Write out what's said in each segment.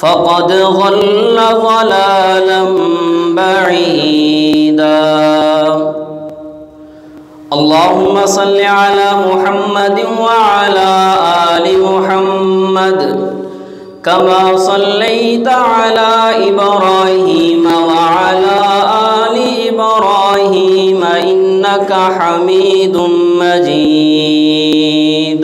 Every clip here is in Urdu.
فقد ضل ضلالا بعيدا. اللهم صل على محمد وعلى آل محمد كما صليت على إبراهيم وعلى آل إبراهيم إنك حميد مجيد.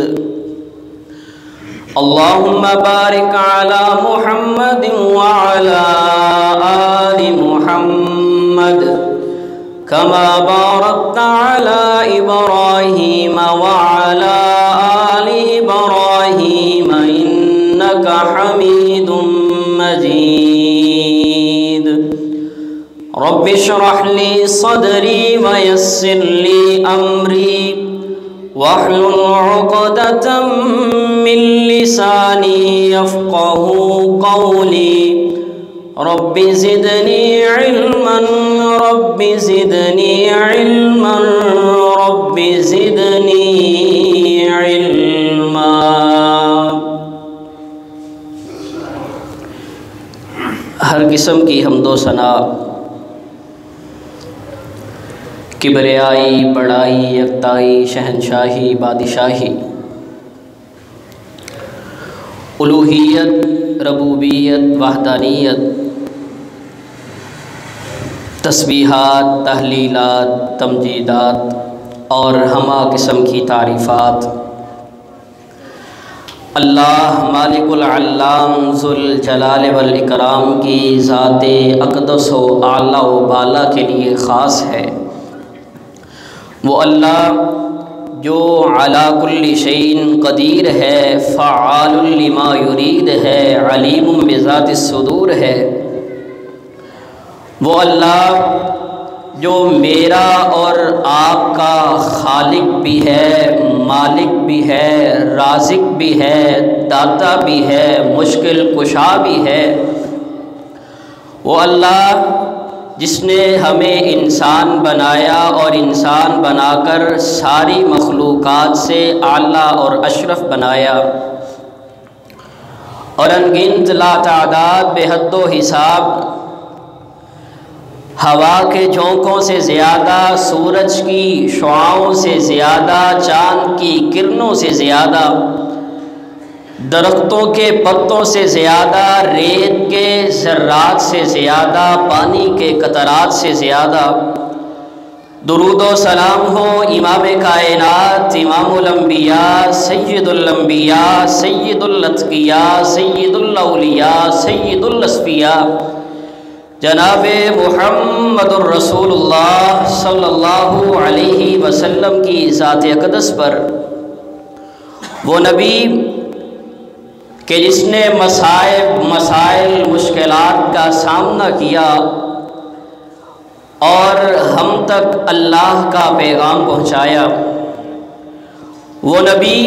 اللهم بارك على محمد وعلى آل محمد كما باركت على إبراهيم وعلى آل إبراهيم إنك حميد مجيد. رب اشرح لي صدري ويسر لي أمري واحلل عقدة من لساني يفقه قولي. رب زدني علما رب زدني علما رب زدني علما. ہر قسم کی حمد و ثنا، کبریائی، بڑائی، یکتائی، شہنشاہی، بادشاہی، الوہیت، ربوبیت، وحدانیت، تسبیحات، تحلیلات، تمجیدات اور ہمہ قسم کی تعریفات اللہ مالک العلام ذوالجلال والاکرام کی ذات اقدس و اعلیٰ و بالا کے لیے خاص ہے. وہ اللہ جو علی کل شیء قدیر ہے، فعال لما یرید ہے، علیم بذات الصدور ہے. وہ اللہ جو میرا اور آپ کا خالق بھی ہے، مالک بھی ہے، رازق بھی ہے، داتا بھی ہے، مشکل کشا بھی ہے. وہ اللہ جس نے ہمیں انسان بنایا اور انسان بنا کر ساری مخلوقات سے اعلیٰ اور اشرف بنایا، اور انگنت لا تعداد بے حد و حساب ہوا کے جھونکوں سے زیادہ، سورج کی شعاؤں سے زیادہ، چاند کی کرنوں سے زیادہ، درختوں کے پتوں سے زیادہ، ریت کے ذرات سے زیادہ، پانی کے قطرات سے زیادہ درود و سلام ہو امام کائنات، امام الانبیاء، سید الانبیاء، سید الاتقیاء، سید الاولیاء، سید الاصفیاء، جناب محمد الرسول اللہ صلی اللہ علیہ وسلم کی ذات اقدس پر. وہ نبی کہ جس نے مسائل مشکلات کا سامنا کیا اور ہم تک اللہ کا پیغام پہنچایا. وہ نبی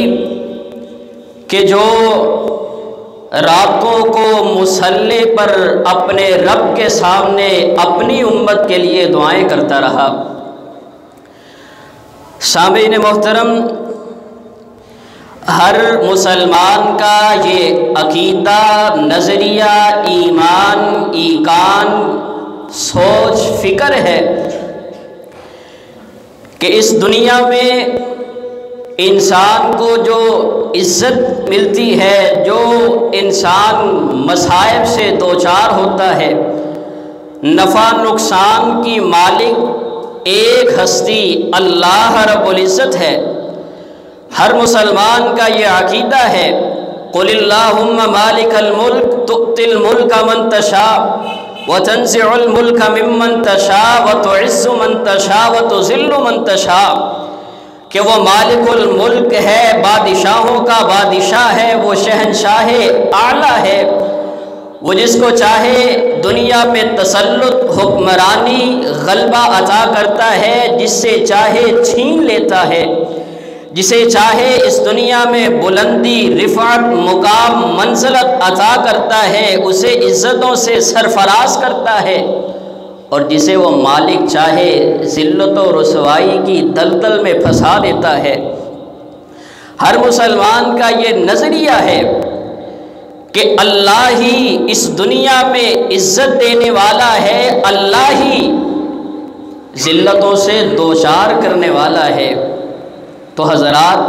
کہ جو راتوں کو مصلی پر اپنے رب کے سامنے اپنی امت کے لیے دعائیں کرتا رہا. سامعین محترم، ہر مسلمان کا یہ عقیدہ، نظریہ، ایمان، ایقان، سوچ، فکر ہے کہ اس دنیا میں انسان کو جو عزت ملتی ہے، جو انسان مصائب سے دوچار ہوتا ہے، نفع نقصان کی مالک ایک ہستی اللہ رب العزت ہے. ہر مسلمان کا یہ عقیدہ ہے، قل اللہم مالک الملک تؤتی الملک من تشاء وتنزع الملک ممن تشاء وتعز من تشاء وتذل من تشاء، کہ وہ مالک الملک ہے، بادشاہوں کا بادشاہ ہے، وہ شہنشاہ اعلیٰ ہے. وہ جس کو چاہے دنیا پہ تسلط، حکمرانی، غلبہ عطا کرتا ہے، جس سے چاہے چھین لیتا ہے، جسے چاہے اس دنیا میں بلندی، رفعت، مقام، منزلت عطا کرتا ہے، اسے عزتوں سے سرفراز کرتا ہے، اور جسے وہ مالک چاہے ذلت و رسوائی کی دلدل میں پھنسا دیتا ہے. ہر مسلمان کا یہ نظریہ ہے کہ اللہ ہی اس دنیا میں عزت دینے والا ہے، اللہ ہی ذلتوں سے دوچار کرنے والا ہے۔ تو حضرات،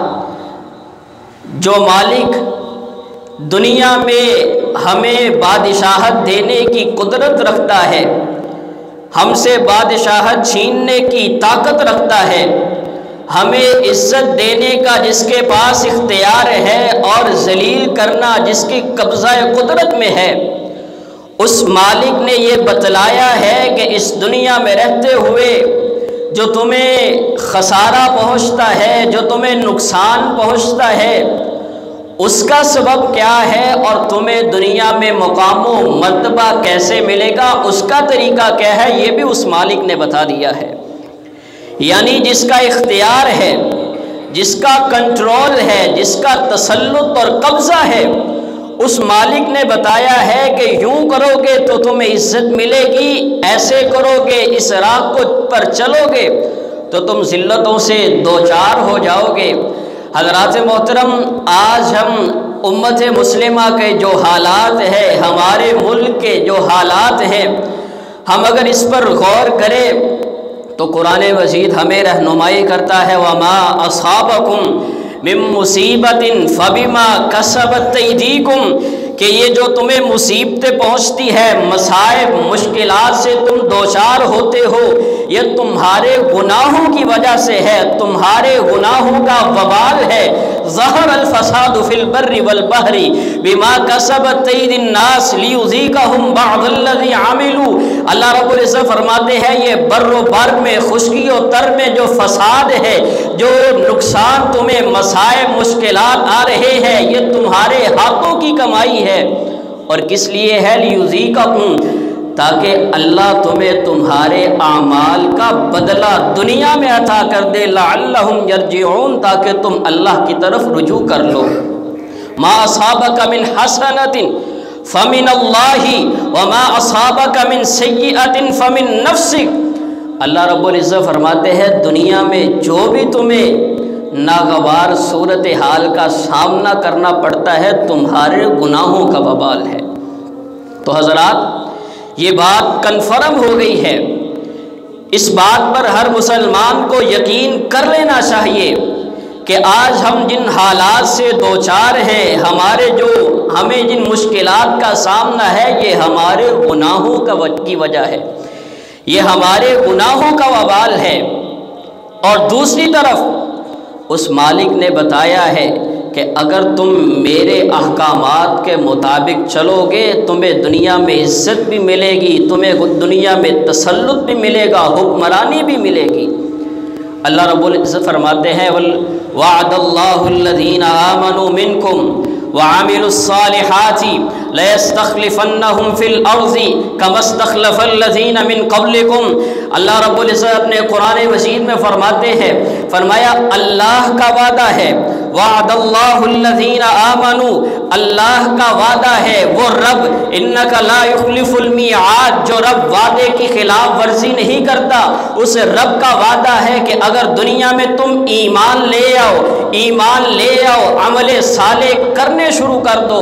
جو مالک دنیا میں ہمیں بادشاہت دینے کی قدرت رکھتا ہے، ہم سے بادشاہت چھیننے کی طاقت رکھتا ہے، ہمیں عزت دینے کا جس کے پاس اختیار ہے اور ذلیل کرنا جس کی قبضہ قدرت میں ہے، اس مالک نے یہ بتلایا ہے کہ اس دنیا میں رہتے ہوئے جو تمہیں خسارہ پہنچتا ہے، جو تمہیں نقصان پہنچتا ہے، اس کا سبب کیا ہے اور تمہیں دنیا میں مقام و مرتبہ کیسے ملے گا، اس کا طریقہ کیا ہے، یہ بھی اس مالک نے بتا دیا ہے۔ یعنی جس کا اختیار ہے، جس کا کنٹرول ہے، جس کا تسلط اور قبضہ ہے، اس مالک نے بتایا ہے کہ یوں کرو گے تو تمہیں عزت ملے گی، ایسے کرو گے، اس راہ پر چلو گے تو تم ذلتوں سے دوچار ہو جاؤ گے۔ حضرات محترم، آج ہم امت مسلمہ کے جو حالات ہیں، ہمارے ملک کے جو حالات ہیں، ہم اگر اس پر غور کریں تو قرآن مجید ہمیں رہنمائی کرتا ہے، وَمَا أَصَابَكُم مِّن مُّصِیبَةٍ فَبِمَا كَسَبَتْ أَیْدِیکُم، کہ یہ جو تمہیں مصیبتیں پہنچتی ہے، مصائب مشکلات سے تم دوچار ہوتے ہو، یہ تمہارے گناہوں کی وجہ سے ہے، تمہارے گناہوں کا وبال ہے۔ ظہر الفساد فی البر والبحر بما کسبت ایدی الناس لیذیقہم بعض الذی عملوا۔ اللہ رب العزت فرماتے ہیں یہ بر و بر میں، خشکی و تر میں جو فساد ہے، جو نقصان تمہیں مصائب مشکلات آ رہے ہیں، یہ تمہارے ہاتھوں کی کمائی ہے۔ اور کس لیے ہے؟ لیذیقہم، تاکہ اللہ تمہیں تمہارے اعمال کا بدلہ دنیا میں عطا کر دے، لعلہم یرجعون، تاکہ تم اللہ کی طرف رجوع کر لو۔ ما اصابک من حسنۃ فمن اللہ وما اصابک من سیئۃ فمن نفسک۔ اللہ رب العزت فرماتے ہیں دنیا میں جو بھی تمہیں ناگوار صورتحال کا سامنا کرنا پڑتا ہے، تمہارے گناہوں کا وبال ہے۔ تو حضرات، یہ بات کنفرم ہو گئی ہے، اس بات پر ہر مسلمان کو یقین کر لینا چاہیے کہ آج ہم جن حالات سے دوچار ہیں، ہمیں جن مشکلات کا سامنا ہے، یہ ہمارے گناہوں کی وجہ ہے، یہ ہمارے گناہوں کا وبال ہے۔ اور دوسری طرف اس مالک نے بتایا ہے کہ اگر تم میرے احکامات کے مطابق چلو گے، تمہیں دنیا میں عزت بھی ملے گی، تمہیں دنیا میں تسلط بھی ملے گا، حکمرانی بھی ملے گی۔ اللہ رب العزت فرماتے ہیں وعد اللہ الذین آمنوا منکم وعملوا الصالحات لَيَسْتَخْلِفَنَّهُمْ فِي الْأَرْضِ كَمَا اسْتَخْلَفَ الَّذِينَ مِن قَبْلِكُمْ۔ اللہ رب العزت اپنے قرآن مجید میں فرماتے ہیں، فرمایا اللہ کا وعدہ ہے، وعد اللہ الذین آمنوا، اللہ کا وعدہ ہے، وہ رب انک لا یخلف المیعاد، جو رب وعدے کی خلاف ورزی نہیں کرتا، اس رب کا وعدہ ہے کہ اگر دنیا میں تم ایمان لے آؤ، عمل صالح کرنے شروع کر دو،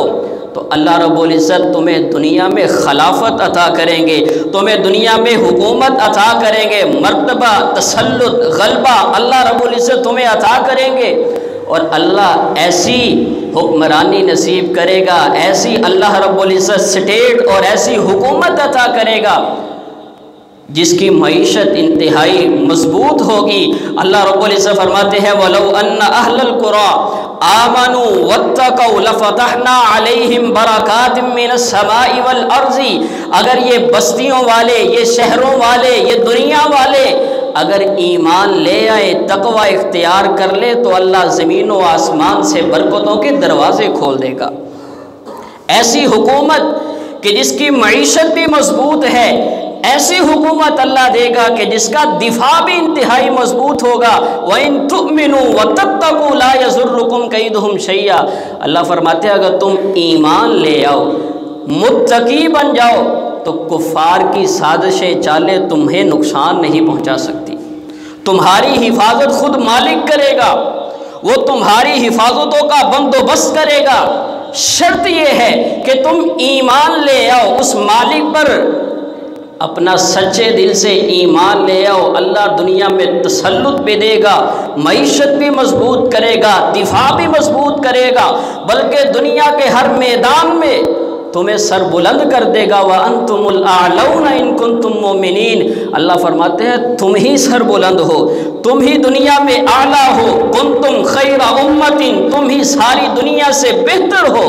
تو اللہ رب العزت تمہیں دنیا میں خلافت عطا کریں گے، تمہیں دنیا میں حکومت عطا کریں گے، مرتبہ، تسلط، غلبہ اللہ رب العزت تمہیں عطا کریں گے۔ اور اللہ ایسی حکمرانی نصیب کرے گا، ایسی اللہ رب العزت سٹیٹ اور ایسی حکومت عطا کرے گا جس کی معیشت انتہائی مضبوط ہوگی۔ اللہ رب العزت فرماتے ہیں وَلَوْ أَنَّ أَهْلَ الْقُرَىٰ آمَنُوا وَاتَّقَوْا لَفَتَحْنَا عَلَيْهِمْ بَرَكَاتٍ مِّنَ السَّمَاءِ وَالْأَرْضِ، اگر یہ بستیوں والے، یہ شہروں والے، یہ دنیا والے اگر ایمان لے آئے، تقوی اختیار کر لے، تو اللہ زمین و آسمان سے برکتوں کے دروازے کھول دے گا۔ ایسی حکومت کہ جس کی معیشت بھی مضبوط ہے، ایسی حکومت اللہ دے گا کہ جس کا دفاع بھی انتہائی مضبوط ہوگا۔ وَإِن تُؤْمِنُوا وَتَتَّقُوا لَا يَضُرُّكُمْ كَيْدُهُمْ شَيْئًا، اللہ فرماتے ہیں اگر تم ایمان لے آؤ، متقی بن جاؤ، تو کفار کی سازشیں چالیں تمہیں نقصان نہیں پہنچا سکتی، تمہاری حفاظت خود مالک کرے گا۔ وہ تمہاری حفاظتوں کا بندوبست کرے گا۔ شرط یہ ہے کہ تم ایمان لے آؤ اس مالک پر، اپنا سچے دل سے ایمان لے آؤ۔ اللہ دنیا میں تسلط بھی دے گا، معیشت بھی مضبوط کرے گا، دفاع بھی مضبوط کرے گا، بلکہ دنیا کے ہر میدان میں تمہیں سر بلند کر دے گا۔ وَأَنْتُمُ الْأَعْلَوْنَ إِن كُنتُم مُؤْمِنِينَ، اللہ فرماتے ہیں تم ہی سر بلند ہو، تم ہی دنیا میں اعلیٰ ہو۔ كُنتُم خَيْرَ أُمَّةٍ، تم ہی ساری دنیا سے بہتر ہو۔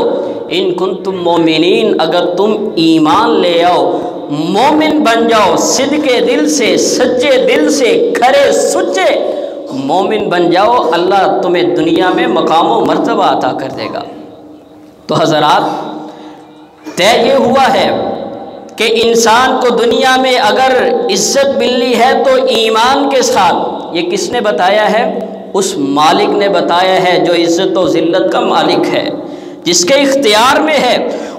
إِن كُنتُم مُؤْمِنِينَ، اگر تم ایمان لے آؤ، مومن بن جاؤ، صدق دل سے، سچے دل سے، کھرے سچے مومن بن جاؤ، اللہ تمہیں دنیا میں مقام و مرتبہ عطا کر دے گا۔ تو حضرات، طے یہ ہوا ہے کہ انسان کو دنیا میں اگر عزت ملنی ہے تو ایمان کے ساتھ۔ یہ کس نے بتایا ہے؟ اس مالک نے بتایا ہے جو عزت و ذلت کا مالک ہے، جس کے اختیار میں ہے۔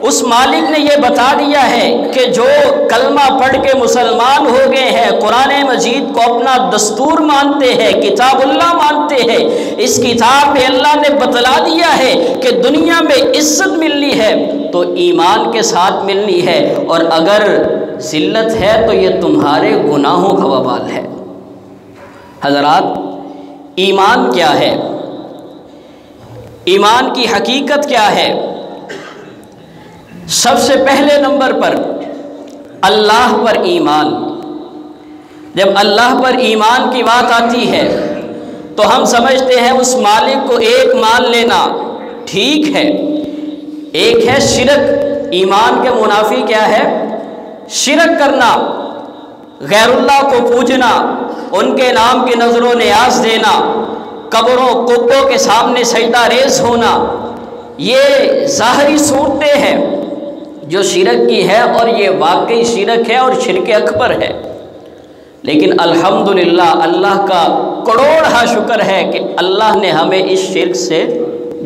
اس مالک نے یہ بتا دیا ہے کہ جو کلمہ پڑھ کے مسلمان ہو گئے ہیں، قرآن مجید کو اپنا دستور مانتے ہیں، کتاب اللہ مانتے ہیں، اس کتاب میں اللہ نے بتلا دیا ہے کہ دنیا میں عزت ملنی ہے تو ایمان کے ساتھ ملنی ہے، اور اگر ذلت ہے تو یہ تمہارے گناہوں کا وبال ہے۔ حضرات، ایمان کیا ہے؟ ایمان کی حقیقت کیا ہے؟ سب سے پہلے نمبر پر اللہ پر ایمان۔ جب اللہ پر ایمان کی بات آتی ہے تو ہم سمجھتے ہیں اس مالک کو ایک مان لینا ٹھیک ہے۔ ایک ہے شرک، ایمان کے منافی کیا ہے؟ شرک کرنا، غیر اللہ کو پوجنا، ان کے نام کی نظر و نیاز دینا، قبروں قبوں کے سامنے سجدہ ریز ہونا، یہ ظاہری صورتیں ہیں جو شرک کی ہے، اور یہ واقعی شرک ہے اور شرک اکبر ہے۔ لیکن الحمدللہ اللہ کا کروڑہ شکر ہے کہ اللہ نے ہمیں اس شرک سے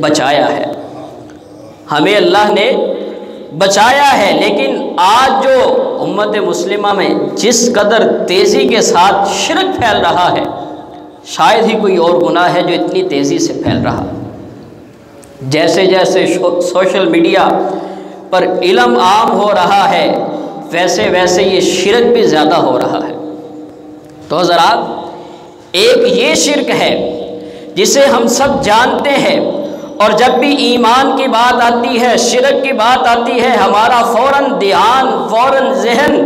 بچایا ہے، ہمیں اللہ نے بچایا ہے۔ لیکن آج جو امت مسلمہ میں جس قدر تیزی کے ساتھ شرک پھیل رہا ہے، شاید ہی کوئی اور گناہ ہے جو اتنی تیزی سے پھیل رہا۔ جیسے جیسے سوشل میڈیا پر علم عام ہو رہا ہے، ویسے ویسے یہ شرک بھی زیادہ ہو رہا ہے۔ تو حضرات، ایک یہ شرک ہے جسے ہم سب جانتے ہیں، اور جب بھی ایمان کی بات آتی ہے، شرک کی بات آتی ہے، ہمارا فوراً دھیان، فوراً ذہن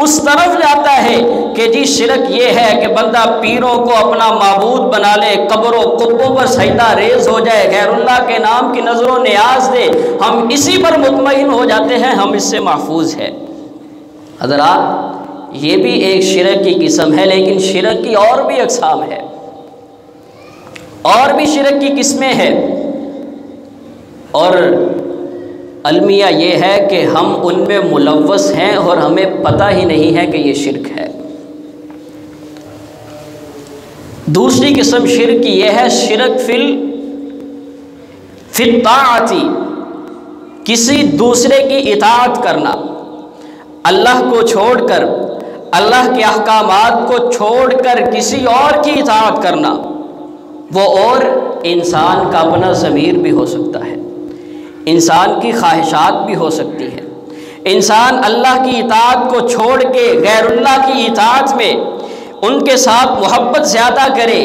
اس طرف جاتا ہے کہ جی شرک یہ ہے کہ بندہ پیروں کو اپنا معبود بنا لے، قبر و قبوں پر سجدہ ریز ہو جائے، غیر اللہ کے نام کی نظر و نیاز دے، ہم اسی پر مطمئن ہو جاتے ہیں، ہم اس سے محفوظ ہیں۔ حضرات، یہ بھی ایک شرک کی قسم ہے، لیکن شرک کی اور بھی اقسام ہے، اور بھی شرک کی قسمیں ہیں، اور المیہ یہ ہے کہ ہم ان میں ملوث ہیں اور ہمیں پتہ ہی نہیں ہے کہ یہ شرک ہے۔ دوسری قسم شرک کی یہ ہے شرک فی الطاعت، کسی دوسرے کی اطاعت کرنا، اللہ کو چھوڑ کر، اللہ کے احکامات کو چھوڑ کر کسی اور کی اطاعت کرنا۔ وہ اور انسان کا اپنا ضمیر بھی ہو سکتا ہے، انسان کی خواہشات بھی ہو سکتی ہے۔ انسان اللہ کی اطاعت کو چھوڑ کے غیر اللہ کی اطاعت میں ان کے ساتھ محبت زیادہ کرے،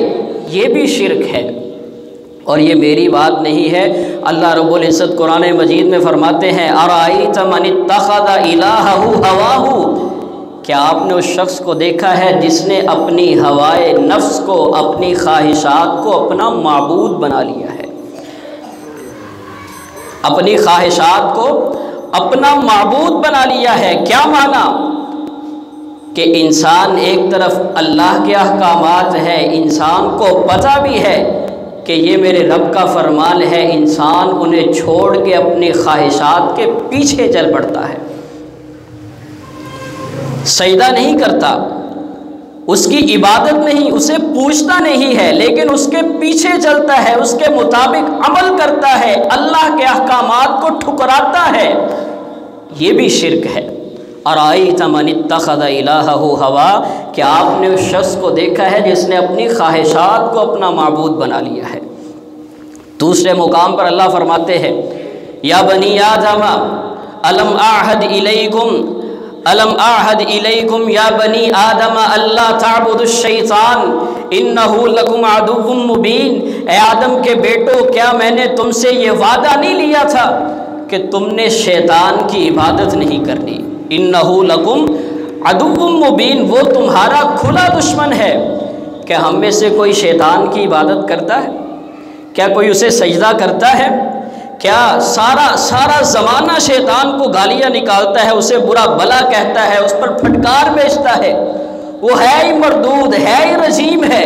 یہ بھی شرک ہے، اور یہ میری بات نہیں ہے۔ اللہ رب العزت قرآن مجید میں فرماتے ہیں أَرَأَيْتَ مَنِ اتَّخَذَ إِلَٰهَهُ هَوَاهُ، کیا آپ نے اس شخص کو دیکھا ہے جس نے اپنی ہوائے نفس کو، اپنی خواہشات کو اپنا معبود بنا لیا ہے؟ اپنی خواہشات کو اپنا معبود بنا لیا ہے۔ کیا مانا؟ کہ انسان ایک طرف اللہ کے احکامات ہے، انسان کو پتہ بھی ہے کہ یہ میرے رب کا فرمان ہے، انسان انہیں چھوڑ کے اپنی خواہشات کے پیچھے چل پڑتا ہے، سجدہ نہیں کرتا، اس کی عبادت نہیں، اسے پوچھتا نہیں ہے، لیکن اس کے پیچھے چلتا ہے، اس کے مطابق عمل کرتا ہے، اللہ کے احکامات کو ٹھکراتا ہے، یہ بھی شرک ہے۔ أَرَأَيْتَ مَنِ اتَّخَذَ إِلَٰهَهُ هَوَاهُ، کہ آپ نے اس شخص کو دیکھا ہے جس نے اپنی خواہشات کو اپنا معبود بنا لیا ہے۔ دوسرے مقام پر اللہ فرماتے ہیں یا بنی آدم الم اعہد الیکم یا بنی آدم اللہ تعبدوا الشیطان انہ لکم عدو مبین، اے آدم کے بیٹو کیا میں نے تم سے یہ وعدہ نہیں لیا تھا کہ تم نے شیطان کی عبادت نہیں کرنی، انہ لکم عدو مبین، وہ تمہارا کھلا دشمن ہے۔ کیا ہم میں سے کوئی شیطان کی عبادت کرتا ہے؟ کیا کوئی اسے سجدہ کرتا ہے؟ کیا سارا زمانہ شیطان کو گالیاں نکالتا ہے، اسے برا بلا کہتا ہے، اس پر پھٹکار بھیجتا ہے، وہ ہے ہی مردود، ہے ہی رجیم ہے،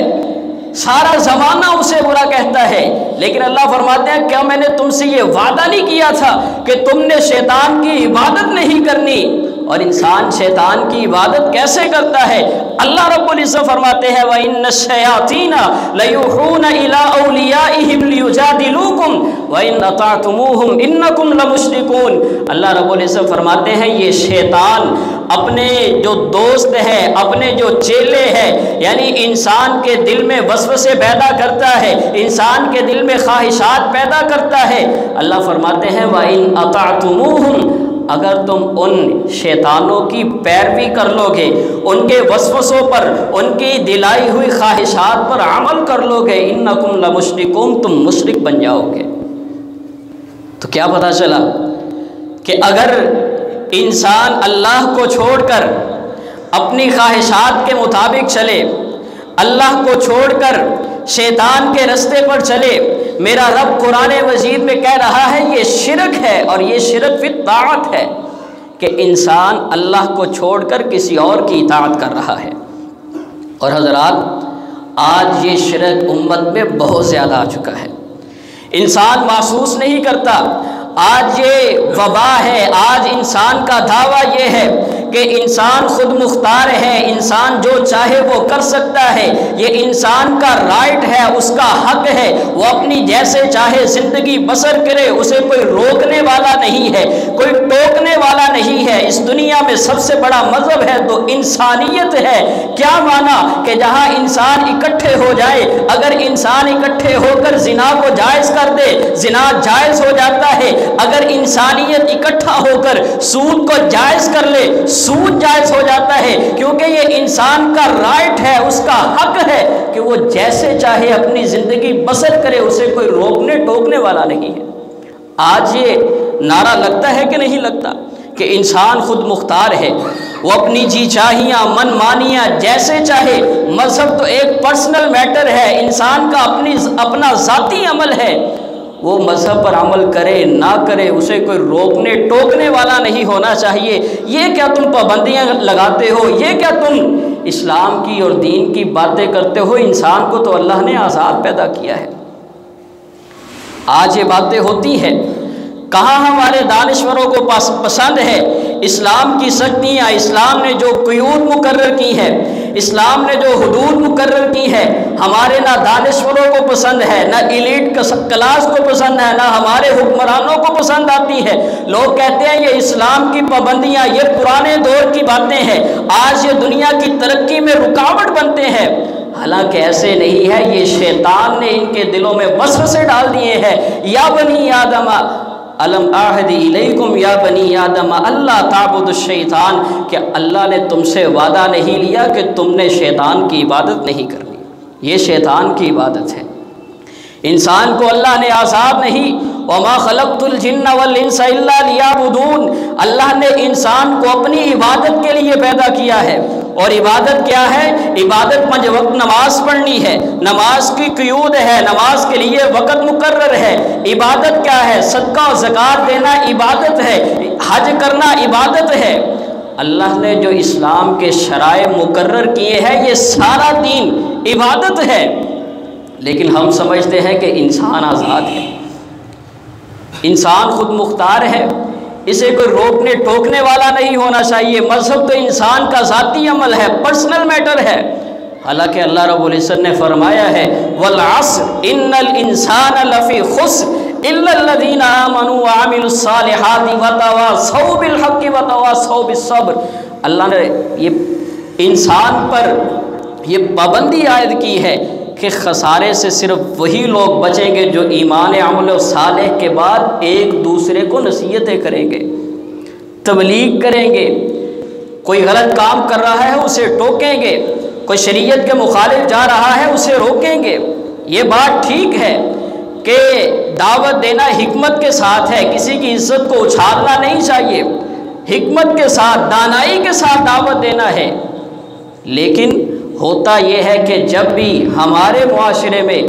سارا زمانہ اسے برا کہتا ہے، لیکن اللہ فرماتے ہیں کیا میں نے تم سے یہ وعدہ نہیں کیا تھا کہ تم نے شیطان کی عبادت نہیں کرنی؟ اور انسان شیطان کی عبادت کیسے کرتا ہے؟ اللہ رب العزت فرماتے ہیں وَإِنَّ الشَّيَاطِينَ لَيُوحُونَ إِلَىٰ أَوْلِيَائِهِمْ لِيُجَادِلُوكُمْ وَإِنْ أَطَعْتُمُوهُمْ إِنَّكُمْ لَمُشْرِكُونَ۔ اللہ رب العزت فرماتے ہیں یہ شیطان اپنے جو دوست ہے، اپنے جو چیلے ہیں، یعنی انسان کے دل میں وسوسے پیدا کرتا ہے، انسان کے دل میں خواہشات پیدا کرتا ہے۔ اللہ فرماتے ہیں وَإِنْ أَطَعْتُمُوهُمْ، اگر تم ان شیطانوں کی پیروی کر لو گے، ان کے وسوسوں پر، ان کی دلائی ہوئی خواہشات پر عمل کر لو گے، انکم لمشرکون، تم مشرک بن جاؤ گے۔ تو کیا پتہ چلا کہ اگر انسان اللہ کو چھوڑ کر اپنی خواہشات کے مطابق چلے، اللہ کو چھوڑ کر شیطان کے رستے پر چلے، میرا رب قرآن مجید میں کہہ رہا ہے یہ شرک ہے، اور یہ شرک فی الطاعت ہے کہ انسان اللہ کو چھوڑ کر کسی اور کی اطاعت کر رہا ہے۔ اور حضرات آج یہ شرک امت میں بہت زیادہ آ چکا ہے، انسان محسوس نہیں کرتا۔ آج یہ وبا ہے، آج انسان کا دعویٰ یہ ہے کہ انسان خود مختار ہے، انسان جو چاہے وہ کر سکتا ہے، یہ انسان کا رائٹ ہے، اس کا حق ہے، وہ اپنی جیسے چاہے زندگی بسر کرے، اسے کوئی روکنے والا نہیں ہے، کوئی ٹوکنے والا نہیں ہے۔ اس دنیا میں سب سے بڑا مذہب ہے تو انسانیت ہے۔ کیا مانا کہ جہاں انسان اکٹھے ہو جائے، اگر انسان اکٹھے ہو کر زنا کو جائز کر دے، زنا جائز ہو جاتا ہے۔ اگر انسانیت اکٹھا ہو کر سود کو جائز کر لے، سود جائز ہو جاتا ہے، کیونکہ یہ انسان کا رائٹ ہے، اس کا حق ہے کہ وہ جیسے چاہے اپنی زندگی بسر کرے، اسے کوئی روکنے ٹوکنے والا نہیں ہے۔ آج یہ نعرہ لگتا ہے کہ نہیں لگتا کہ انسان خود مختار ہے، وہ اپنی جی چاہیاں، من مانیاں جیسے چاہے۔ مذہب تو ایک پرسنل میٹر ہے، انسان کا اپنا ذاتی عمل ہے، وہ مذہب پر عمل کرے نہ کرے، اسے کوئی روکنے ٹوکنے والا نہیں ہونا چاہیے۔ یہ کیا تم پابندیاں لگاتے ہو، یہ کیا تم اسلام کی اور دین کی باتیں کرتے ہو؟ انسان کو تو اللہ نے آزاد پیدا کیا ہے۔ آج یہ باتیں ہوتی ہیں، کہاں ہمارے دانشوروں کو پسند ہے اسلام کی سختیاں، اسلام نے جو قیود مقرر کی ہیں، اسلام نے جو حدود مقرر کی ہے، ہمارے نہ دانشوروں کو پسند ہے، نہ ایلیٹ کلاس کو پسند ہے، نہ ہمارے حکمرانوں کو پسند آتی ہے۔ لوگ کہتے ہیں یہ اسلام کی پابندیاں یہ پرانے دور کی باتیں ہیں، آج یہ دنیا کی ترقی میں رکاوٹ بنتے ہیں۔ حالانکہ ایسے نہیں ہے، یہ شیطان نے ان کے دلوں میں وسوسے ڈال دیے ہیں۔ یا بنی آدم الم اعہد الیکم یا بنی آدم اللہ تعبدوا الشیطان، کہ اللہ نے تم سے وعدہ نہیں لیا کہ تم نے شیطان کی عبادت نہیں کرنی، یہ شیطان کی عبادت ہے۔ انسان کو اللہ نے آزاد نہیں، وما خلقت الجن والانس الا لیعبدون، اللہ نے انسان کو اپنی عبادت کے لیے پیدا کیا ہے۔ اور عبادت کیا ہے؟ عبادت 5 وقت نماز پڑھنی ہے، نماز کی قیود ہے، نماز کے لیے وقت مقرر ہے۔ عبادت کیا ہے؟ صدقہ و زکوٰۃ دینا عبادت ہے، حج کرنا عبادت ہے۔ اللہ نے جو اسلام کے شرائع مقرر کیے ہیں یہ سارا دین عبادت ہے، لیکن ہم سمجھتے ہیں کہ انسان آزاد ہے، انسان خود مختار ہے، اسے کوئی روکنے ٹوکنے والا نہیں ہونا چاہیے۔ مذہب تو انسان کا ذاتی عمل ہے، پرسنل میٹر ہے۔ حالانکہ اللہ رب العزت نے فرمایا ہے وَالْعَصْرِ إِنَّ الْإِنسَانَ لَفِي خُسْرٍ إِلَّا الَّذِينَ آمَنُوا وَعَمِلُوا الصَّالِحَاتِ وَتَوَاصَوْا بِالْحَقِّ وَتَوَاصَوْا بِالصَّبْرِ۔ اللہ نے یہ انسان پر یہ پابندی عائد کی ہے کہ خسارے سے صرف وہی لوگ بچیں گے جو ایمان عمل و صالح کے بعد ایک دوسرے کو نصیحتیں کریں گے، تبلیغ کریں گے، کوئی غلط کام کر رہا ہے اسے ٹوکیں گے، کوئی شریعت کے مخالف جا رہا ہے اسے روکیں گے۔ یہ بات ٹھیک ہے کہ دعوت دینا حکمت کے ساتھ ہے، کسی کی عزت کو اچھالنا نہیں چاہیے، حکمت کے ساتھ دانائی کے ساتھ دعوت دینا ہے۔ لیکن ہوتا یہ ہے کہ جب بھی ہمارے معاشرے میں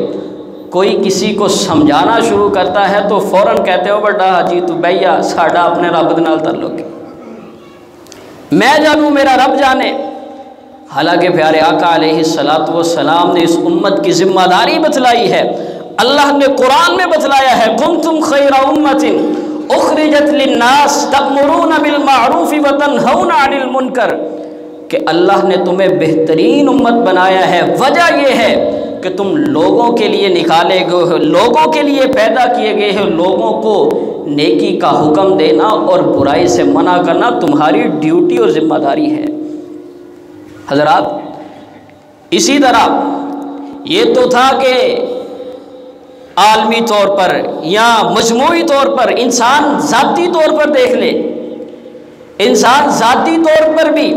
کوئی کسی کو سمجھانا شروع کرتا ہے تو فوراً کہتے ہو بڑا جی تو بھیا ساڈا اپنے رب نال تعلق ہے، میں جانوں میرا رب جانے۔ حالانکہ پیارے آقا علیہ الصلوۃ والسلام نے اس امت کی ذمہ داری بتلائی ہے، اللہ نے قرآن میں بتلایا ہے کنتم خیر امۃ اخرجت للناس تأمرون بالمعروف وتنہون عن المنکر، کہ اللہ نے تمہیں بہترین امت بنایا ہے۔ وجہ یہ ہے کہ تم لوگوں کے لیے نکالے گئے ہو، لوگوں کے لیے پیدا کیے گئے ہو، لوگوں کو نیکی کا حکم دینا اور برائی سے منع کرنا تمہاری ڈیوٹی اور ذمہ داری ہے۔ حضرات اسی طرح یہ تو تھا کہ عالمی طور پر یا مجموعی طور پر انسان ذاتی طور پر دیکھ لے، انسان ذاتی طور پر بھی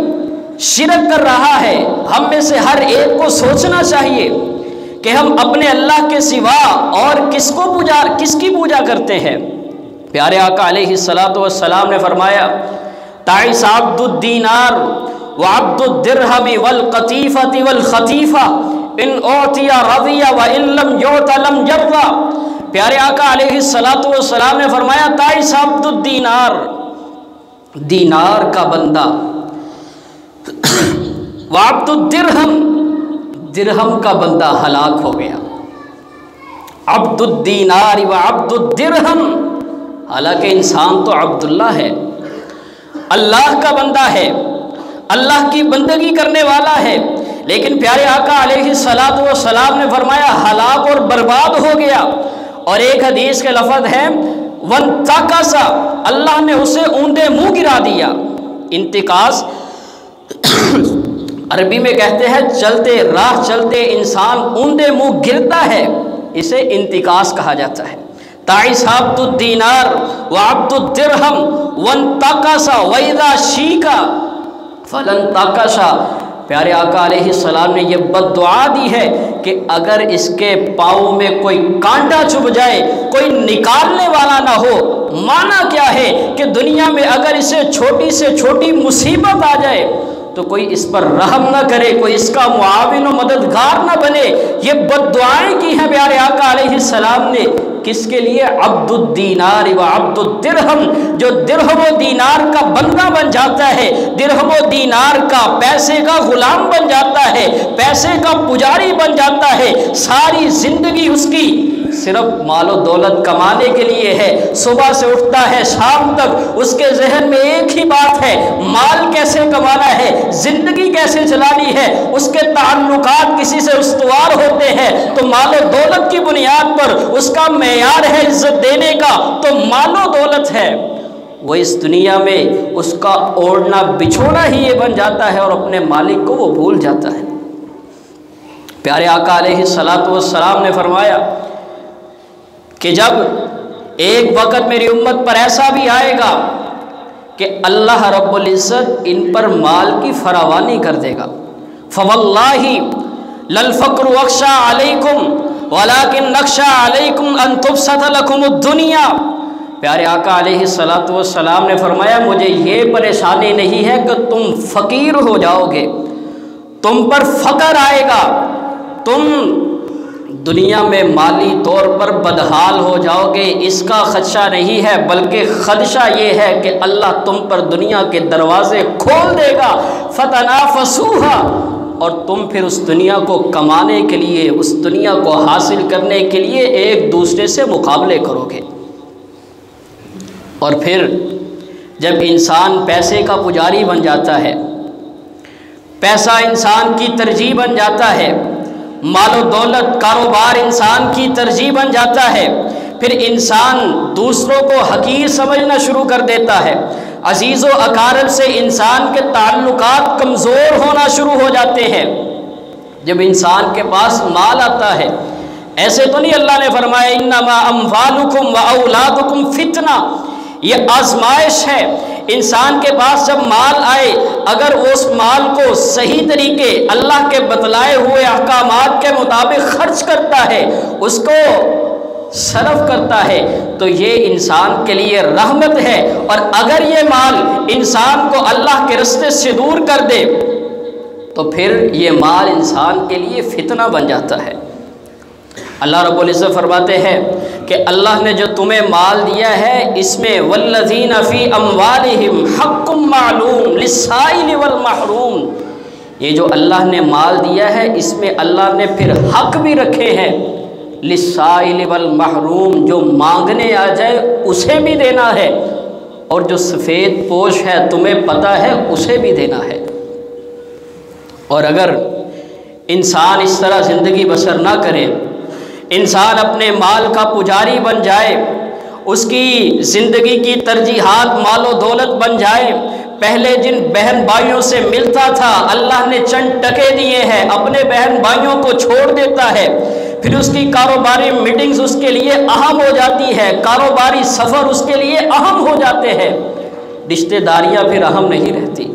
شرک کر رہا ہے۔ ہم میں سے ہر ایک کو سوچنا چاہیے کہ ہم اپنے اللہ کے سوا اور کس کی پوجا کرتے ہیں۔ پیارے آقا علیہ الصلوۃ والسلام نے فرمایا تعس عبد الدینار وعبد الدرہم والقطیفۃ والخطیفہ ان اعطی رضی وان لم یعط لم یرضى۔ پیارے آقا علیہ الصلوۃ والسلام نے فرمایا تعس عبد الدینار، دینار کا بندہ، وعبد الدرہم، درہم کا بندہ ہلاک ہو گیا۔ عبد الدینار وعبد الدرہم، حالانکہ انسان تو عبداللہ ہے، اللہ کا بندہ ہے، اللہ کی بندگی کرنے والا ہے، لیکن پیارے آقا علیہ الصلوۃ والسلام نے فرمایا ہلاک اور برباد ہو گیا۔ اور ایک حدیث کے لفظ ہے وانتقص، اللہ نے اسے اونڈے منہ گرا دیا۔ انتقاص عربی میں کہتے ہیں چلتے راہ چلتے انسان اونڈے منہ گرتا ہے، اسے انتقاص کہا جاتا ہے۔ تعس عبد الدینار وعبد الدرہم وانتقص واذا شیک فلن تقص۔ پیارے آقا علیہ السلام نے یہ بد دعا دی ہے کہ اگر اس کے پاؤں میں کوئی کانٹا چبھ جائے، کوئی نکالنے والا نہ ہو۔ معنی کیا ہے کہ دنیا میں اگر اسے چھوٹی سے چھوٹی مصیبت آ جائے تو کوئی اس پر رحم نہ کرے، کوئی اس کا معاون و مددگار نہ بنے۔ یہ بد دعائیں کی ہیں پیارے آقا علیہ السلام نے، کس کے لیے؟ عبد الدینار و عبد الدرہم، جو درہم و دینار کا بندہ بن جاتا ہے، درہم و دینار کا پیسے کا غلام بن جاتا ہے، پیسے کا پجاری بن جاتا ہے، ساری زندگی اس کی صرف مال و دولت کمانے کے لیے ہے۔ صبح سے اٹھتا ہے شام تک اس کے ذہن میں ایک ہی بات ہے، مال کیسے کمانا ہے، زندگی کیسے چلانی ہے۔ اس کے تعلقات کسی سے استوار ہوتے ہیں تو مال و دولت کی بنیاد پر اس کا معیار ہے عزت دینے کا تو مال و دولت ہے۔ وہ اس دنیا میں اس کا اوڑھنا بچھوڑنا ہی یہ بن جاتا ہے اور اپنے مالک کو وہ بھول جاتا ہے۔ پیارے آقا علیہ الصلوۃ والسلام نے فرمایا کہ جب ایک وقت میری امت پر ایسا بھی آئے گا کہ اللہ رب العزت ان پر مال کی فراوانی کر دے گا، فواللہ للفقر اخشى علیکم ولکن نخشى علیکم ان تبسط لکم الدنیا۔ پیارے آقا علیہ الصلوۃ والسلام نے فرمایا مجھے یہ پریشانی نہیں ہے کہ تم فقیر ہو جاؤ گے، تم پر فقر آئے گا، تم دنیا میں مالی طور پر بدحال ہو جاؤ گے، اس کا خدشہ نہیں ہے، بلکہ خدشہ یہ ہے کہ اللہ تم پر دنیا کے دروازے کھول دے گا، فتنافسوہا، اور تم پھر اس دنیا کو کمانے کے لیے، اس دنیا کو حاصل کرنے کے لیے ایک دوسرے سے مقابلے کرو گے۔ اور پھر جب انسان پیسے کا پجاری بن جاتا ہے، پیسہ انسان کی ترجیح بن جاتا ہے، مال و دولت کاروبار انسان کی ترجیح بن جاتا ہے، پھر انسان دوسروں کو حقیر سمجھنا شروع کر دیتا ہے، عزیز و اقارب سے انسان کے تعلقات کمزور ہونا شروع ہو جاتے ہیں، جب انسان کے پاس مال آتا ہے، ایسے تو نہیں اللہ نے فرمایا انما اموالکم و اولادکم فتنہ، یہ آزمائش ہے۔ انسان کے پاس جب مال آئے، اگر وہ اس مال کو صحیح طریقے اللہ کے بتلائے ہوئے احکامات کے مطابق خرچ کرتا ہے، اس کو صرف کرتا ہے، تو یہ انسان کے لیے رحمت ہے۔ اور اگر یہ مال انسان کو اللہ کے راستے سے دور کر دے تو پھر یہ مال انسان کے لیے فتنہ بن جاتا ہے۔ اللہ رب العزت فرماتے ہیں کہ اللہ نے جو تمہیں مال دیا ہے اس میں والذین فی اموالہم حق معلوم للسائل والمحروم، یہ جو اللہ نے مال دیا ہے اس میں اللہ نے پھر حق بھی رکھے ہیں، للسائل والمحروم، جو مانگنے آ جائے اسے بھی دینا ہے، اور جو سفید پوش ہے تمہیں پتہ ہے اسے بھی دینا ہے۔ اور اگر انسان اس طرح زندگی بسر نہ کرے، انسان اپنے مال کا پجاری بن جائے، اس کی زندگی کی ترجیحات مال و دولت بن جائے، پہلے جن بہن بھائیوں سے ملتا تھا اللہ نے چند ٹکے دیے ہیں، اپنے بہن بھائیوں کو چھوڑ دیتا ہے، پھر اس کی کاروباری میٹنگز اس کے لیے اہم ہو جاتی ہے، کاروباری سفر اس کے لیے اہم ہو جاتے ہیں، رشتہ داریاں پھر اہم نہیں رہتی۔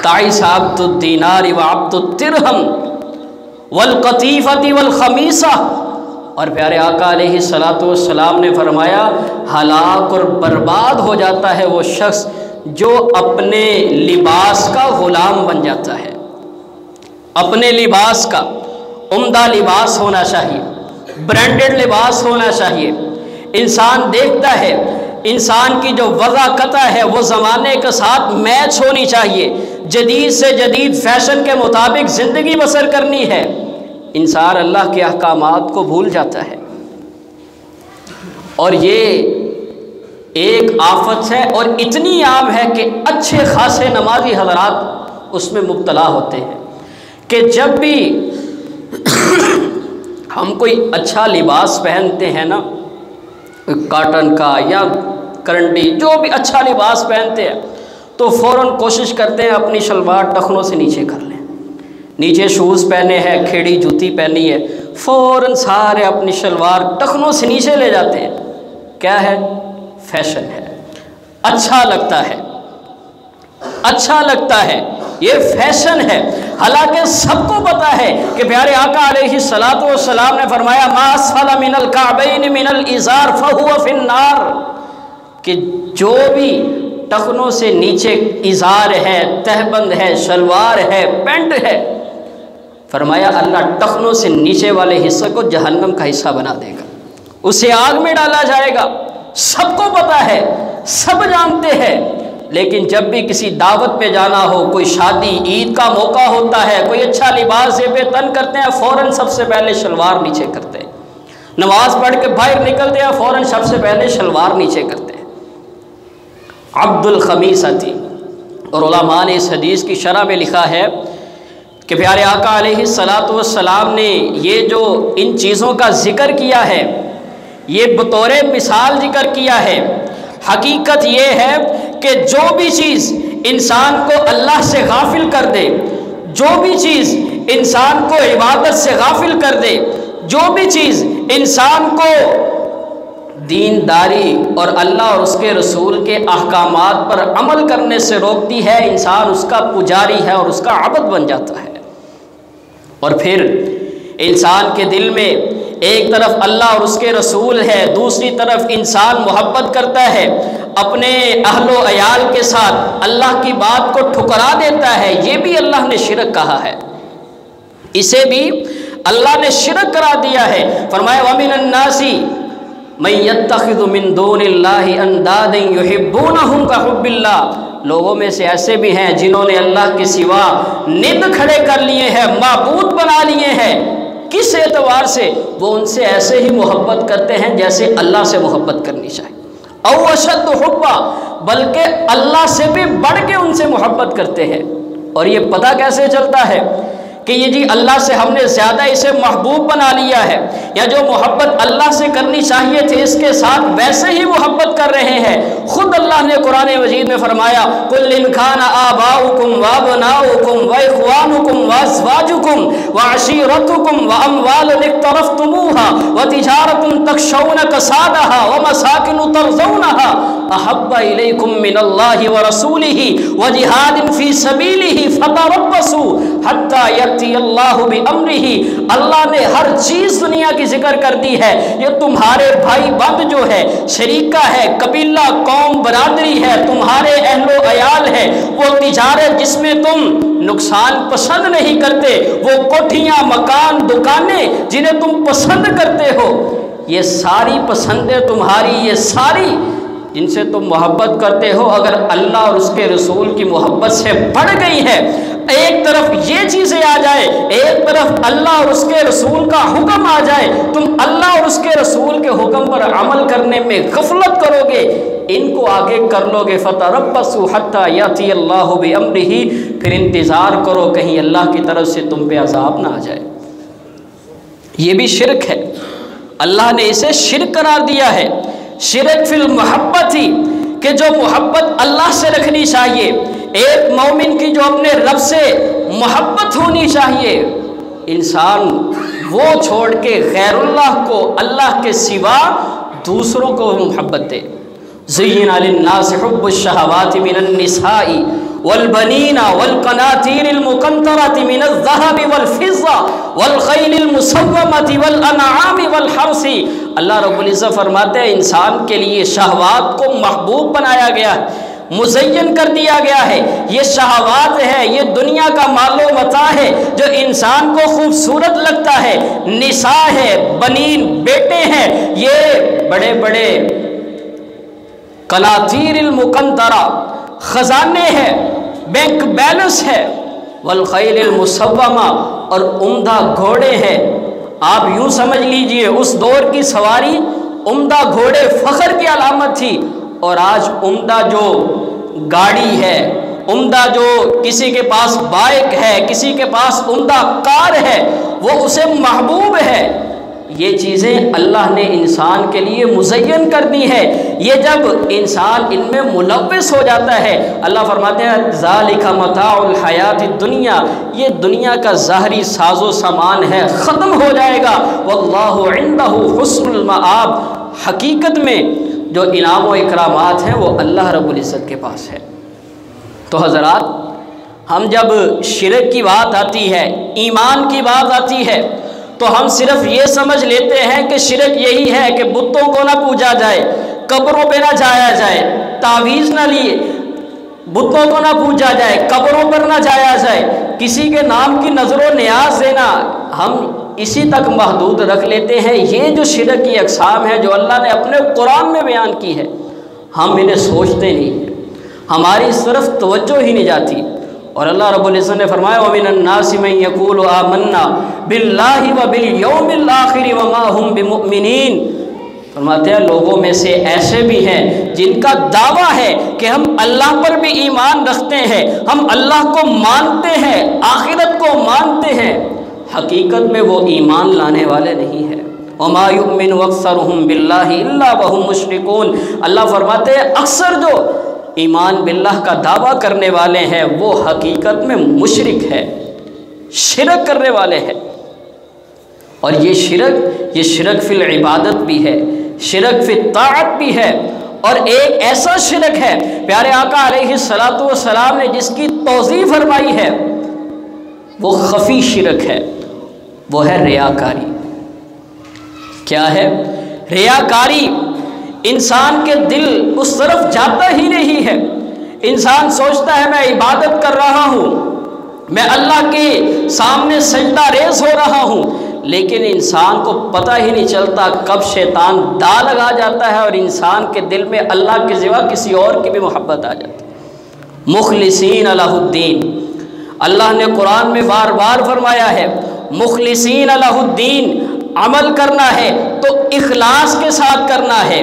تعیس عبد الدینار وعبد الدرہم والقطیفۃ والخمیسہ، اور پیارے آقا علیہ الصلاۃ والسلام نے فرمایا ہلاک اور برباد ہو جاتا ہے وہ شخص جو اپنے لباس کا غلام بن جاتا ہے۔ اپنے لباس کا عمدہ لباس ہونا چاہیے، برانڈڈ لباس ہونا چاہیے۔ انسان دیکھتا ہے، انسان کی جو وضاقت ہے وہ زمانے کے ساتھ میچ ہونی چاہیے، جدید سے جدید فیشن کے مطابق زندگی بسر کرنی ہے۔ انسان اللہ کے احکامات کو بھول جاتا ہے، اور یہ ایک آفت ہے، اور اتنی عام ہے کہ اچھے خاصے نمازی حضرات اس میں مبتلا ہوتے ہیں کہ جب بھی ہم کوئی اچھا لباس پہنتے ہیں نا، کاٹن کا یا کرنڈی جو بھی اچھا لباس پہنتے ہیں، تو فوراً کوشش کرتے ہیں اپنی شلوار ٹخنوں سے نیچے کر لیں، نیچے شوز پہنے ہیں، کھیڑی جوتی پہنی ہے، فوراً سارے اپنی شلوار ٹخنوں سے نیچے لے جاتے ہیں۔ کیا ہے؟ فیشن ہے، اچھا لگتا ہے، اچھا لگتا ہے، یہ فیشن ہے۔ حالانکہ سب کو پتا ہے کہ پیارے آقا علیہ الصلاۃ والسلام نے فرمایا ما اسفل من الکعبین من الازار فہو فی النار، کہ جو بھی ٹخنوں سے نیچے ازار ہے، تہبند ہے، شلوار ہے، پینٹ ہے، فرمایا اللہ ٹخنوں سے نیچے والے حصے کو جہنم کا حصہ بنا دے گا، اسے آگ میں ڈالا جائے گا۔ سب کو پتا ہے، سب جانتے ہیں، لیکن جب بھی کسی دعوت پہ جانا ہو، کوئی شادی عید کا موقع ہوتا ہے، کوئی اچھا لباس زیب تن کرتے ہیں، فوراً سب سے پہلے شلوار نیچے کرتے ہیں، نماز پڑھ کے باہر نکلتے ہیں، فوراً سب سے پہلے شلوار نیچے کرتے ہیں۔ عبد الخمیسۃ، اور علماء نے اس حدیث کی شرح میں لکھا ہے کہ پیارے آقا علیہ الصلاۃ والسلام نے یہ جو ان چیزوں کا ذکر کیا ہے، یہ بطور مثال ذکر کیا ہے۔ حقیقت یہ ہے کہ جو بھی چیز انسان کو اللہ سے غافل کر دے، جو بھی چیز انسان کو عبادت سے غافل کر دے، جو بھی چیز انسان کو دینداری اور اللہ اور اس کے رسول کے احکامات پر عمل کرنے سے روکتی ہے، انسان اس کا پجاری ہے اور اس کا عبد بن جاتا ہے۔ اور پھر انسان کے دل میں ایک طرف اللہ اور اس کے رسول ہے، دوسری طرف انسان محبت کرتا ہے اپنے اہل و عیال کے ساتھ، اللہ کی بات کو ٹھکرا دیتا ہے، یہ بھی اللہ نے شرک کہا ہے، اسے بھی اللہ نے شرک کرا دیا ہے۔ فرمایا وَمِنَ النَّاسِ مَن يَتَّخِذُ مِن دُونِ اللَّهِ أَندَادًا يُحِبُّونَهُمْ كَحُبِّ اللَّهِ، لوگوں میں سے ایسے بھی ہیں جنہوں نے اللہ کے سوا ند کھڑے کر لیے ہیں، معبود بنا لیے ہیں۔ کس اعتبار سے؟ وہ ان سے ایسے ہی محبت کرتے ہیں جیسے اللہ سے محبت کرنی چاہیے، او اشد حبا، بلکہ اللہ سے بھی بڑھ کے ان سے محبت کرتے ہیں۔ اور یہ پتہ کیسے چلتا ہے کہ یہ جی اللہ سے ہم نے زیادہ اسے محبوب بنا لیا ہے، یا جو محبت اللہ سے کرنی چاہیے تھی اس کے ساتھ ویسے ہی محبت کر رہے ہیں۔ خود اللہ نے قرآن مجید میں فرمایا قُلْ إِنْ كَانَ آبَاؤُكُمْ وَأَبْنَاؤُكُمْ وَإِخْوَانُكُمْ وَأَزْوَاجُكُمْ وَعَشِيرَتُكُمْ وَأَمْوَالٌ اقْتَرَفْتُمُوهَا وَتِجَارَةٌ تَخْشَوْنَ كَسَادَهَا وَمَسَاكِنُ تَرْضَوْنَهَا أَحَبَّ إِلَيْكُمْ مِنَ اللَّهِ وَرَسُولِهِ وَجِهَادٍ فِي سَبِيلِهِ فَتَرَبَّصُوا حَتَّى يَأْتِيَ اللَّهُ بِأَمْرِهِ۔ اللہ نے ہر چیز دنیا کی ذکر کر دی ہے، یہ تمہارے بھائی بند جو ہے، شریکہ ہے، قبیلہ، قوم، برادری ہے، تمہارے اہل و عیال ہے، وہ تجارت جس میں تم نقصان پسند نہیں کرتے، وہ کوٹھیاں، مکان، دکانیں جنہیں تم پسند کرتے ہو، یہ ساری پسندیں تمہاری، یہ ساری جن سے تم محبت کرتے ہو، اگر اللہ اور اس کے رسول کی محبت سے بڑھ گئی ہے، ایک طرف یہ چیزیں آ جائے، ایک طرف اللہ اور اس کے رسول کا حکم آ جائے، تم اللہ اور اس کے رسول کے حکم پر عمل کرنے میں غفلت کرو گے، ان کو آگے کر لو گے، فَتَرَبَّصُوا حَتَّى يَأْتِيَ اللَّهُ بِأَمْرِهِ، پھر انتظار کرو کہیں اللہ کی طرف سے تم پہ عذاب نہ آ جائے۔ یہ بھی شرک ہے، اللہ نے اسے شرک قرار دیا ہے۔ شرک فی المحبت ہی، کہ جو محبت اللہ سے رکھنی چاہیے، ایک مومن کی جو اپنے رب سے محبت ہونی چاہیے، انسان وہ چھوڑ کے غیر اللہ کو، اللہ کے سوا دوسروں کو محبت دے۔ زین للناس حب الشہوات من النساء والبنین والقناطیر المقنطرۃ من الذهب والفضہ والخیل المسومۃ والانعام والحرث۔ اللہ رب العزت فرماتے ہیں انسان کے لیے شہوات کو محبوب بنایا گیا ہے، مزین کر دیا گیا ہے۔ یہ شہوات ہے، یہ دنیا کا مال و متاع ہے جو انسان کو خوبصورت لگتا ہے، نساء ہے، بنین، بیٹے ہیں، یہ بڑے بڑے قناطیر المقنطرہ خزانے ہیں، بینک بیلنس ہے، والخیل المسومہ اور عمدہ گھوڑے ہیں۔ آپ یوں سمجھ لیجئے اس دور کی سواری عمدہ گھوڑے فخر کی علامت تھی، اور آج عمدہ جو گاڑی ہے، عمدہ جو کسی کے پاس بائک ہے، کسی کے پاس عمدہ کار ہے، وہ اسے محبوب ہے۔ یہ چیزیں اللہ نے انسان کے لیے مزین کر دی ہے۔ یہ جب انسان ان میں ملوث ہو جاتا ہے، اللہ فرماتے ہیں ذالک متاع الحیات الدنیا، یہ دنیا کا ظاہری ساز و سامان ہے، ختم ہو جائے گا۔ واللہ عندہ حسن المآب، حقیقت میں جو انعام و اکرامات ہیں وہ اللہ رب العزت کے پاس ہے۔ تو حضرات، ہم جب شرک کی بات آتی ہے، ایمان کی بات آتی ہے، تو ہم صرف یہ سمجھ لیتے ہیں کہ شرک یہی ہے کہ بتوں کو نہ پوجا جائے، قبروں پہ نہ جایا جائے، تعویذ نہ لیے، بتوں کو نہ پوجا جائے، قبروں پر نہ جایا جائے، کسی کے نام کی نظر و نیاز دینا، ہم اسی تک محدود رکھ لیتے ہیں۔ یہ جو شرک کی اقسام ہے جو اللہ نے اپنے قرآن میں بیان کی ہے، ہم انہیں سوچتے نہیں، ہماری صرف توجہ ہی نہیں جاتی۔ اور اللہ رب العزت نے فرمایا وَمِنَ النَّاسِ مَن يَقُولُ آمَنَّا بِاللَّهِ وَبِالْيَوْمِ الْآخِرِ وَمَا هُمْ بِمُؤْمِنِينَ، فرماتے ہیں لوگوں میں سے ایسے بھی ہیں جن کا دعویٰ ہے کہ ہم اللہ پر بھی ایمان رکھتے ہیں، ہم اللہ کو مانتے ہیں، آخرت کو مانتے ہیں، حقیقت میں وہ ایمان لانے والے نہیں ہیں۔ وَمَا يُؤْمِنُ أَكْثَرُهُمْ بِاللَّهِ إِلَّا وَهُمْ مُشْرِكُونَ، اللہ فرماتے ہیں اکثر جو ایمان باللہ کا دعویٰ کرنے والے ہیں وہ حقیقت میں مشرک ہے، شرک کرنے والے ہیں۔ اور یہ شرک فی العبادت بھی ہے، شرک فی الطاعت بھی ہے، اور ایک ایسا شرک ہے پیارے آقا علیہ السلام نے جس کی توضیح فرمائی ہے، وہ خفی شرک ہے، وہ ہے ریاکاری۔ کیا ہے؟ ریاکاری۔ انسان کے دل اس طرف جاتا ہی نہیں ہے، انسان سوچتا ہے میں عبادت کر رہا ہوں، میں اللہ کے سامنے سجدہ ریز ہو رہا ہوں، لیکن انسان کو پتہ ہی نہیں چلتا کب شیطان دا لگا جاتا ہے اور انسان کے دل میں اللہ کے سوا کسی اور کی بھی محبت آ جاتی ہے۔ مخلصین لہ الدین، اللہ نے قرآن میں بار بار فرمایا ہے مخلصین لہ الدین، عمل کرنا ہے تو اخلاص کے ساتھ کرنا ہے،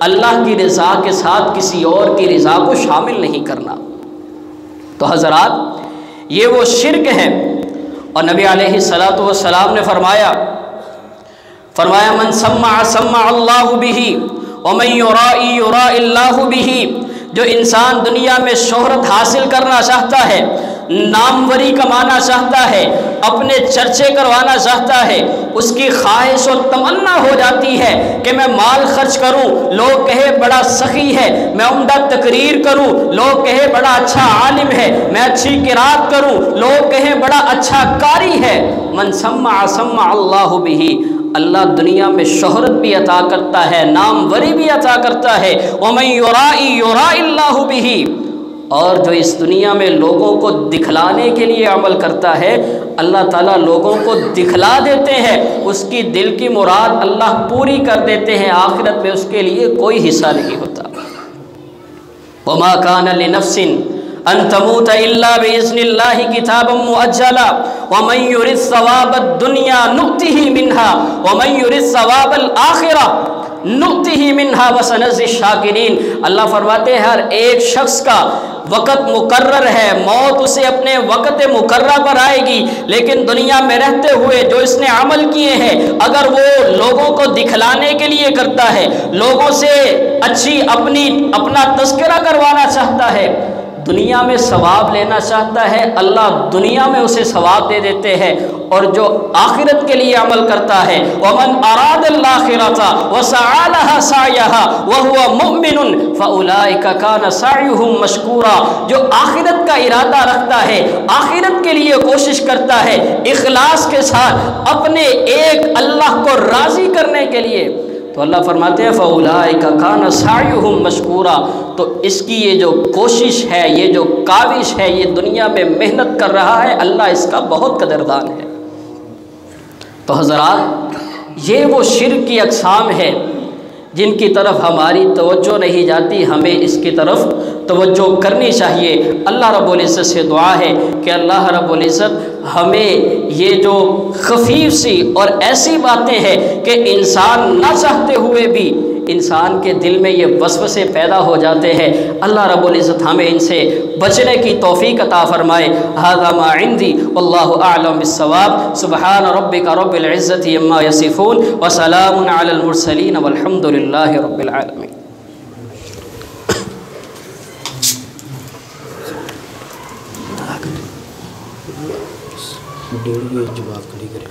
اللہ کی رضا کے ساتھ کسی اور کی رضا کو شامل نہیں کرنا۔ تو حضرات، یہ وہ شرک ہے اور نبی علیہ السلام نے فرمایا من سمع سمع اللہ بہ ومن یرائی یرائی اللہ بہ، جو انسان دنیا میں شہرت حاصل کرنا چاہتا ہے، ناموری کمانا چاہتا ہے، اپنے چرچے کروانا چاہتا ہے، اس کی خواہش اور تمنا ہو جاتی ہے کہ میں مال خرچ کروں، لوگ کہے بڑا سخی ہے، میں عمدہ تقریر کروں، لوگ کہے بڑا اچھا عالم ہے، میں اچھی قرات کروں، لوگ کہے بڑا اچھا قاری ہے۔ من سمع سمع اللہ بہ، اللہ دنیا میں شہرت بھی عطا کرتا ہے، ناموری بھی عطا کرتا ہے۔ ومن یرائی یرائی اللہ بہ، اور جو اس دنیا میں لوگوں کو دکھلانے کے لیے عمل کرتا ہے، اللہ تعالیٰ لوگوں کو دکھلا دیتے ہیں، اس کی دل کی مراد اللہ پوری کر دیتے ہیں، آخرت میں اس کے لیے کوئی حصہ نہیں ہوتا۔ وما کان لنفس ان تموت الا باذن اللہ کتابا مؤجلا ومن یرد ثواب الدنیا نؤتہ منها ومن یرد ثواب الآخرہ نؤتہ منها وسنجزی الشاکرین۔ اللہ فرماتے ہیں ہر ایک شخص کا وقت مقرر ہے، موت اسے اپنے وقت مقررہ پر آئے گی، لیکن دنیا میں رہتے ہوئے جو اس نے عمل کیے ہیں، اگر وہ لوگوں کو دکھلانے کے لیے کرتا ہے، لوگوں سے اچھی اپنا تذکرہ کروانا چاہتا ہے، دنیا میں ثواب لینا چاہتا ہے، اللہ دنیا میں اسے ثواب دے دیتے ہیں، اور جو آخرت کے لیے عمل کرتا ہے وَمَنْ أَرَادَ الْآخِرَةَ وَسَعَى لَهَا سَعْيَهَا وَهُوَ مُؤْمِنٌ فَأُولَئِكَ كَانَ سَعْيُهُمْ مَشْكُورًا، جو آخرت کا ارادہ رکھتا ہے، آخرت کے لیے کوشش کرتا ہے، اخلاص کے ساتھ اپنے ایک اللہ کو راضی کرنے کے لیے، تو اللہ فرماتے ہیں فَأُولَئِكَ كَانَ سَعْيُهُمْ مَشْكُورًا، تو اس کی یہ جو کوشش ہے، یہ جو کاوش ہے، یہ دنیا میں محنت کر رہا ہے، اللہ اس کا بہت قدردان ہے۔ تو حضرات، یہ وہ شرک کی اقسام ہے جن کی طرف ہماری توجہ نہیں جاتی، ہمیں اس کی طرف توجہ کرنی چاہیے۔ اللہ رب العزت سے دعا ہے کہ اللہ رب العزت ہمیں یہ جو خفیف سی اور ایسی باتیں ہیں کہ انسان نہ چاہتے ہوئے بھی انسان کے دل میں یہ وسوسے پیدا ہو جاتے ہیں، اللہ رب العزت ہمیں ان سے بچنے کی توفیق عطا فرمائے۔ ھذا ما عندی واللہ اعلم بالصواب۔ سبحان ربک رب العزت عما یصفون وسلام علی المرسلین والحمد للہ رب العالمین۔ جواب کھڑی کرے۔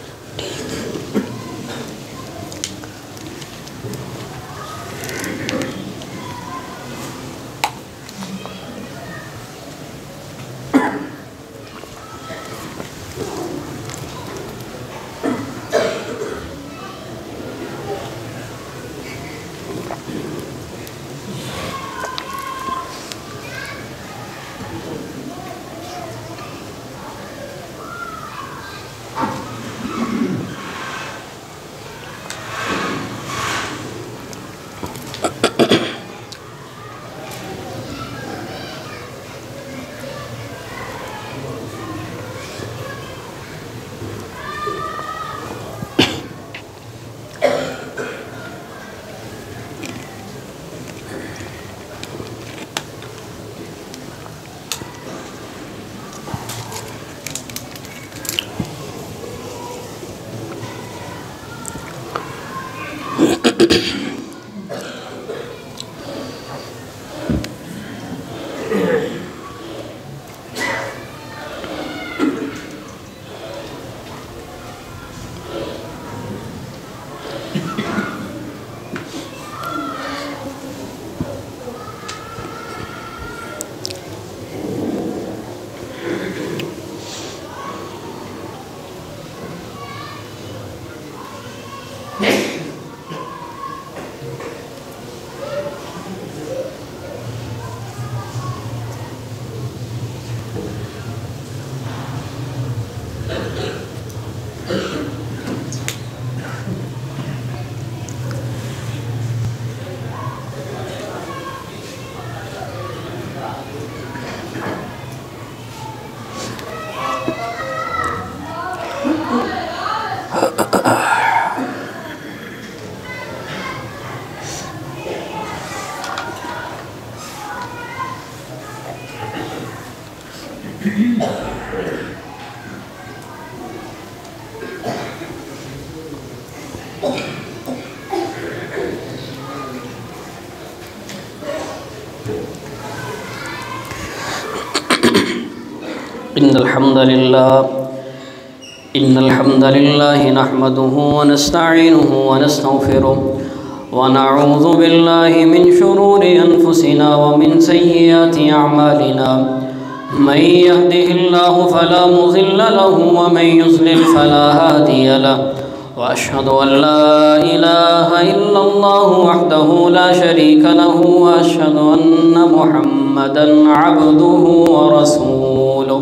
إن الحمد لله نحمده ونستعينه ونستغفره ونعوذ بالله من شرور أنفسنا ومن سيئات أعمالنا من يهده الله فلا مضل له ومن يضلل فلا هادي له وأشهد أن لا إله إلا الله وحده لا شريك له وأشهد أن محمدا عبده ورسوله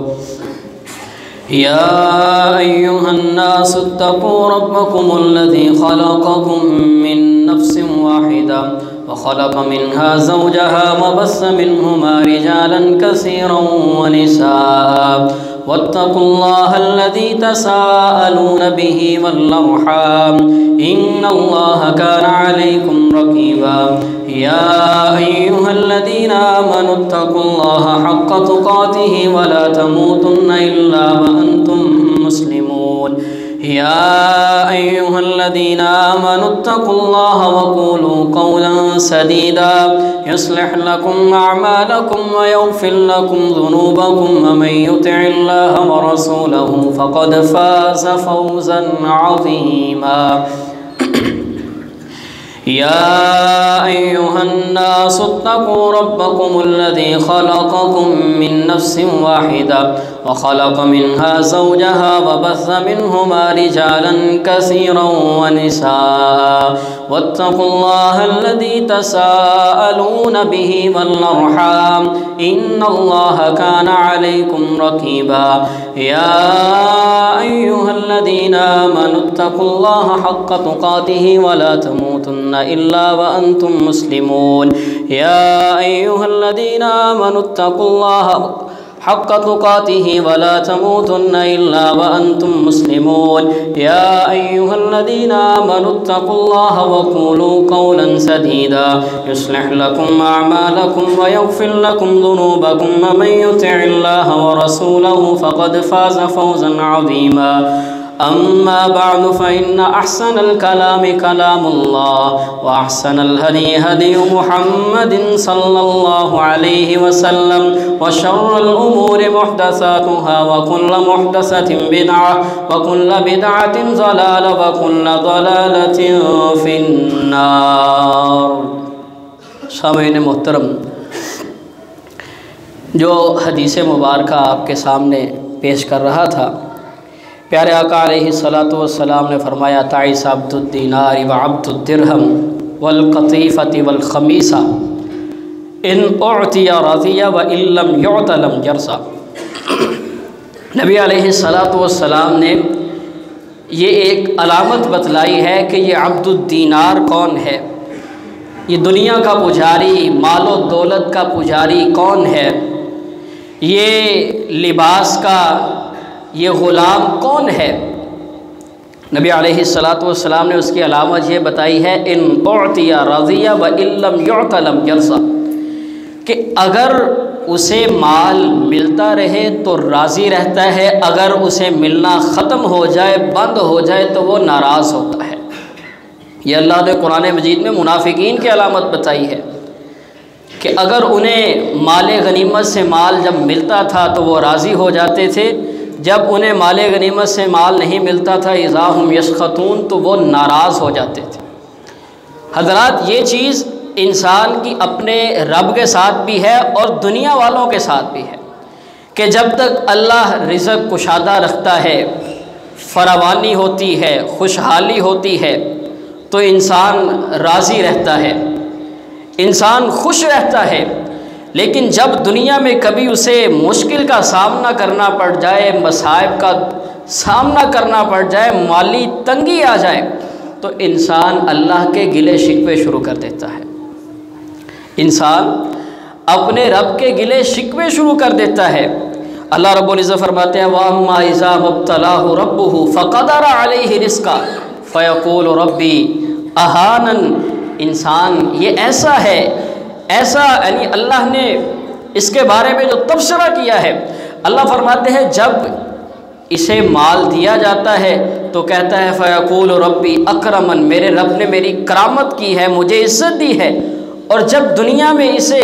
يا أيها الناس اتقوا ربكم الذي خلقكم من نفس واحدة وخلق منها زوجها وبث منهما رجالا كثيرا ونساء واتقوا الله الذي تساءلون به والأرحام إن الله كان عليكم رقيبا يا أيها الذين آمنوا اتقوا الله حق تقاته ولا تموتن إلا وأنتم مسلمون يا أيها الذين آمنوا اتقوا الله وقولوا قولا سديدا يصلح لكم أعمالكم ويغفر لكم ذنوبكم ومن يطع الله ورسوله فقد فاز فوزا عظيما يا أيها الناس اتقوا ربكم الذي خلقكم من نفس واحدة وخلق منها زوجها وبث منهما رجالا كثيرا ونساء واتقوا الله الذي تساءلون به والأرحام إن الله كان عليكم رقيبا يا أيها الذين آمنوا اتقوا الله حق تقاته ولا تموتن إلا وأنتم مسلمون يا أيها الذين آمنوا اتقوا الله حق تقاته ولا تموتن إلا وأنتم مسلمون يا أيها الذين آمنوا اتقوا الله وقولوا قولا سديدا يصلح لكم أعمالكم ويغفر لكم ذنوبكم ومن يطع الله ورسوله فقد فاز فوزا عظيما أما بعد فإن أحسن الكلام كلام الله وأحسن الهدي هدي محمد صلى الله عليه وسلم وشر الأمور محدثاتها وكل محدثة بدعة وكل بدعة ضلالة وكل ضلالة في النار. سامعین محترم، جو حدیث مبارکہ آپ کے سامنے پیش کر رہا تھا، پیارے آقا علیہ الصلاۃ والسلام نے فرمایا تعیس عبد الدینار وعبد الدرہم والقطیفۃ والخمیسہ ان اعطی رضی وان لم یعط لم یرضی. نبی علیہ الصلاۃ والسلام نے یہ ایک علامت بتلائی ہے کہ یہ عبد الدینار کون ہے، یہ دنیا کا پجاری، مال و دولت کا پجاری کون ہے، یہ لباس کا یہ غلام کون ہے. نبی علیہ الصلاۃ والسلام نے اس کی علامت یہ بتائی ہے ان اعطی رضی وان لم یعط لم یرضی، کہ اگر اسے مال ملتا رہے تو راضی رہتا ہے، اگر اسے ملنا ختم ہو جائے، بند ہو جائے تو وہ ناراض ہوتا ہے. یہ اللہ نے قرآن مجید میں منافقین کی علامت بتائی ہے کہ اگر انہیں مال غنیمت سے مال جب ملتا تھا تو وہ راضی ہو جاتے تھے، جب انہیں مال غنیمت سے مال نہیں ملتا تھا اذا ہم یسخطون تو وہ ناراض ہو جاتے تھے. حضرات، یہ چیز انسان کی اپنے رب کے ساتھ بھی ہے اور دنیا والوں کے ساتھ بھی ہے کہ جب تک اللہ رزق کشادہ رکھتا ہے، فراوانی ہوتی ہے، خوشحالی ہوتی ہے تو انسان راضی رہتا ہے، انسان خوش رہتا ہے. لیکن جب دنیا میں کبھی اسے مشکل کا سامنا کرنا پڑ جائے، مصائب کا سامنا کرنا پڑ جائے، مالی تنگی آ جائے تو انسان اللہ کے گلے شکوے شروع کر دیتا ہے. انسان اپنے رب کے گلے شکوے شروع کر دیتا ہے. اللہ رب العزت فرماتے ہیں وَأَمَّا إِذَا مَبْتَلَاهُ رَبُّهُ فَقَدَرَ عَلَيْهِ رِزْقَهُ فَيَقُولُ رَبِّي أَهَانَنِ. انسان یہ ایسا ہے، ایسا یعنی اللہ نے اس کے بارے میں جو تبصرہ کیا ہے، اللہ فرماتے ہیں جب اسے مال دیا جاتا ہے تو کہتا ہے فیقول ربی اکرمن، میرے رب نے میری کرامت کی ہے، مجھے عزت دی ہے. اور جب دنیا میں اسے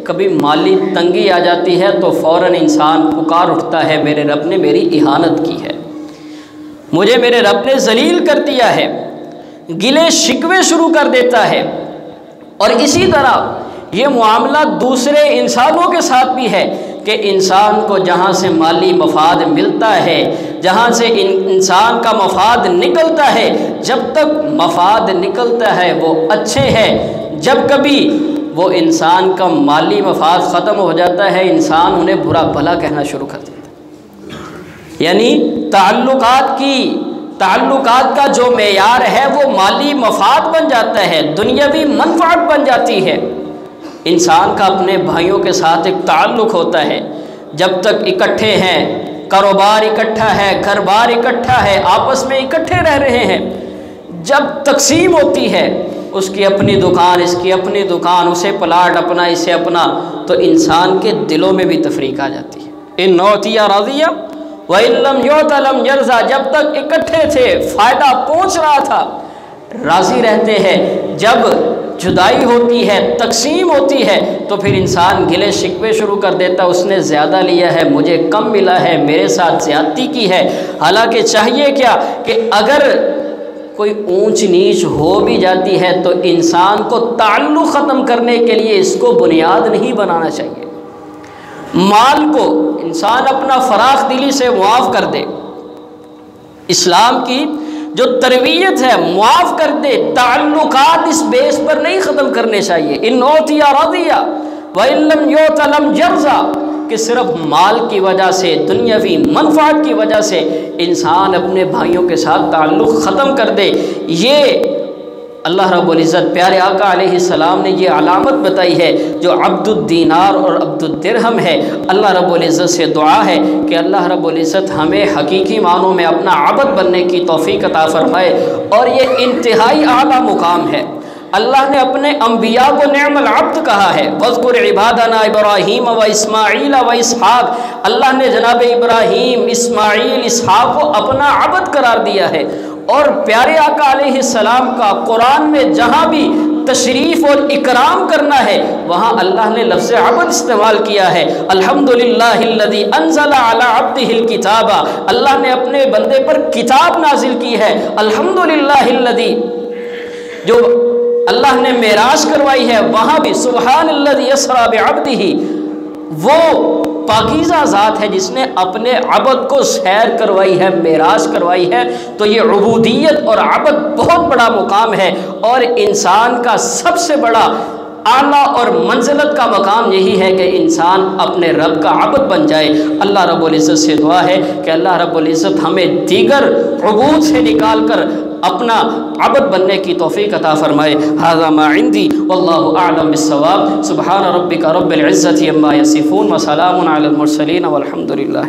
کبھی مالی تنگی آ جاتی ہے تو فوراً انسان پکار اٹھتا ہے میرے رب نے میری اہانت کی ہے، مجھے میرے رب نے ذلیل کر دیا ہے، گلے شکوے شروع کر دیتا ہے۔ اور اسی طرح یہ معاملہ دوسرے انسانوں کے ساتھ بھی ہے کہ انسان کو جہاں سے مالی مفاد ملتا ہے، جہاں سے انسان کا مفاد نکلتا ہے، جب تک مفاد نکلتا ہے وہ اچھے ہیں، جب کبھی وہ انسان کا مالی مفاد ختم ہو جاتا ہے انسان انہیں برا بھلا کہنا شروع کر دیتا ہے۔ یعنی تعلقات کا جو معیار ہے وہ مالی مفاد بن جاتا ہے، دنیاوی منفعت بن جاتی ہے۔ انسان کا اپنے بھائیوں کے ساتھ ایک تعلق ہوتا ہے، جب تک اکٹھے ہیں، کاروبار اکٹھا ہے، گھر بار اکٹھا ہے، آپس میں اکٹھے رہ رہے ہیں، جب تقسیم ہوتی ہے اس کی اپنی دکان، اس کی اپنی دکان، اسے پلاٹ اپنا، اسے اپنا، تو انسان کے دلوں میں بھی تفریق آ جاتی ہے۔ ان نوتیا راضیہ وَإِن لَّمْ يُعْطَ لَمْ يَرْضَىٰ، جب تک اکٹھے تھے فائدہ پہنچ رہا تھا راضی رہتے ہیں، جب جدائی ہوتی ہے، تقسیم ہوتی ہے تو پھر انسان گلے شکوے شروع کر دیتا، اس نے زیادہ لیا ہے، مجھے کم ملا ہے، میرے ساتھ زیادتی کی ہے۔ حالانکہ چاہیے کیا کہ اگر کوئی اونچ نیچ ہو بھی جاتی ہے تو انسان کو تعلق ختم کرنے کے لیے اس کو بنیاد نہیں بنانا چاہیے۔ مال کو انسان اپنا فراخ دلی سے معاف کر دے، اسلام کی جو تربیت ہے معاف کر دے، تعلقات اس بیس پر نہیں ختم کرنے چاہیے۔ ان اوتیا رضیہ وَإِن لَّمْ يُعْطَ لَمْ يَرْضَىٰ، کہ صرف مال کی وجہ سے، دنیاوی منفعت کی وجہ سے انسان اپنے بھائیوں کے ساتھ تعلق ختم کر دے۔ یہ اللہ رب العزت پیارے آقا علیہ السلام نے یہ علامت بتائی ہے جو عبد الدینار اور عبد الدرہم ہے۔ اللہ رب العزت سے دعا ہے کہ اللہ رب العزت ہمیں حقیقی معنوں میں اپنا عبد بننے کی توفیق عطا فرمائے، اور یہ انتہائی اعلیٰ مقام ہے۔ اللہ نے اپنے انبیاء کو نعم العبد کہا ہے، وَاذْكُرْ عِبَادَنَا إِبْرَاهِيمَ وَإِسْمَاعِيلَ وَإِسْحَاقَ، اللہ نے جناب ابراہیم، اسماعیل، اسحاق کو اپنا عبد قرار دیا ہے۔ اور پیارے آقا علیہ السلام کا قرآن میں جہاں بھی تشریف اور اکرام کرنا ہے وہاں اللہ نے لفظ عبد استعمال کیا ہے۔ الحمدللہ الذی انزل علی عبدہ الکتاب، اللہ نے اپنے بندے پر کتاب نازل کی ہے۔ الحمدللہ الذی، جو اللہ نے معراج کروائی ہے وہاں بھی سبحان الذی اسری بعبدہ، وہ پاکیزہ ذات ہے جس نے اپنے عبد کو سیر کروائی ہے، معراج کروائی ہے۔ تو یہ عبودیت اور عبد بہت بڑا مقام ہے، اور انسان کا سب سے بڑا اعلیٰ اور منزلت کا مقام یہی ہے کہ انسان اپنے رب کا عبد بن جائے۔ اللہ رب العزت سے دعا ہے کہ اللہ رب العزت ہمیں دیگر عبود سے نکال کر اپنا عبد بننے کی توفیق عطا فرمائے۔ ھذا ما عندی واللہ اعلم بالصواب۔ سبحان ربک رب العزت عما یصفون وسلام علی المرسلین والحمد للہ۔